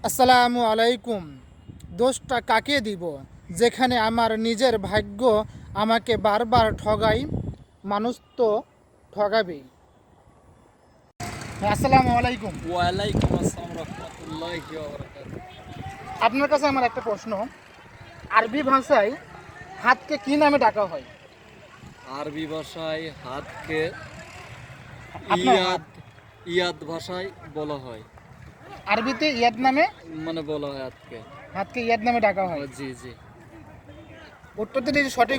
আসসালামু আলাইকুম। দোষটা কাকে দিব, যেখানে আমার নিজের ভাগ্য আমাকে বারবার ঠগাই? মানুষ তো ঠগাবেই। আসসালামু আলাইকুম। ওয়ালাইকুম আসসালাম রহমতুল্লাহি ওয়া বারাকাতুহু। আপনার কাছে আমার একটা প্রশ্ন। আরবি ভাষায় হাতকে কি নামে ডাকা হয়? আরবি ভাষায় হাতকে আপনার হাত ইয়াদ ইয়াদ ভাষায় বলা হয়, আরবিতে ইয়াদ নামে, মানে বলা হয় হাতকে। হাতকে ইয়াদ নামে ডাকা হয়। জি জি। উত্তরটি দিয়েছি সঠিক।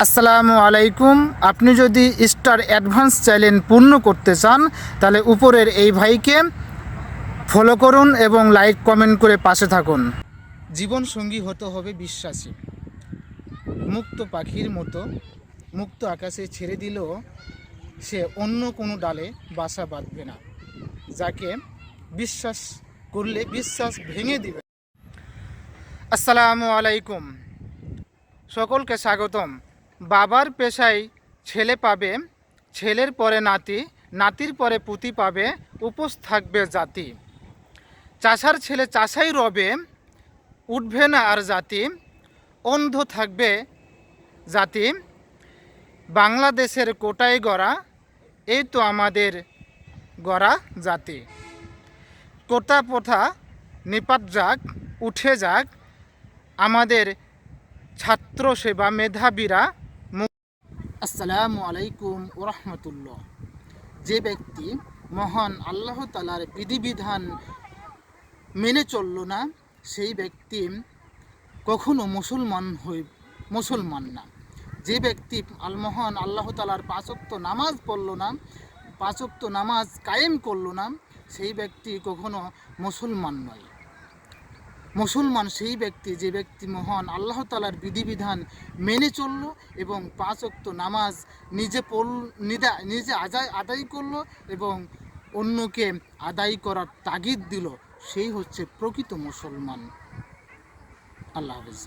আসসালামু আলাইকুম। আপনি যদি স্টার অ্যাডভান্স চ্যালেঞ্জ পূর্ণ করতে চান তাহলে উপরের এই ভাইকে ফলো করুন এবং লাইক কমেন্ট করে পাশে থাকুন। জীবন সঙ্গী হতে হবে বিশ্বাসী। মুক্ত পাখির মতো মুক্ত আকাশে ছেড়ে দিলেও সে অন্য কোনো ডালে বাসা বাঁধবে না। যাকে বিশ্বাস করলে বিশ্বাস ভেঙে দিবে। আসসালামু আলাইকুম। সকলকে স্বাগতম। বাবার পেশায় ছেলে পাবে, ছেলের পরে নাতি, নাতির পরে পুতি পাবে, উপোস থাকবে জাতি। চাষার ছেলে চাষাই রবে, উঠবে না আর জাতি, অন্ধ থাকবে জাতি। বাংলাদেশের কোটায় গড়া, এই তো আমাদের গড়া জাতি। কোটা প্রথা নিপাত যাক, উঠে যাক আমাদের ছাত্র সেবা মেধাবীরা। আসসালামু আলাইকুম ওরহমতুল্লাহ। যে ব্যক্তি মহান আল্লাহ তাআলার বিধিবিধান মেনে চলল না, সেই ব্যক্তি কখনো মুসলমান না। যে ব্যক্তি মহান আল্লাহ তাআলার পাঁচ ওয়াক্ত নামাজ পড়ল না, পাঁচ ওয়াক্ত নামাজ কায়েম করলো না, সেই ব্যক্তি কখনো মুসলমান নয়। মুসলমান সেই ব্যক্তি যে ব্যক্তি মহান আল্লাহ তাআলার বিধিবিধান মেনে চলল এবং পাঁচ ওয়াক্ত নামাজ নিজে আদায় করলো এবং অন্যকে আদায় করার তাগিদ দিল, সেই হচ্ছে প্রকৃত মুসলমান। আল্লাহ হাফেজ।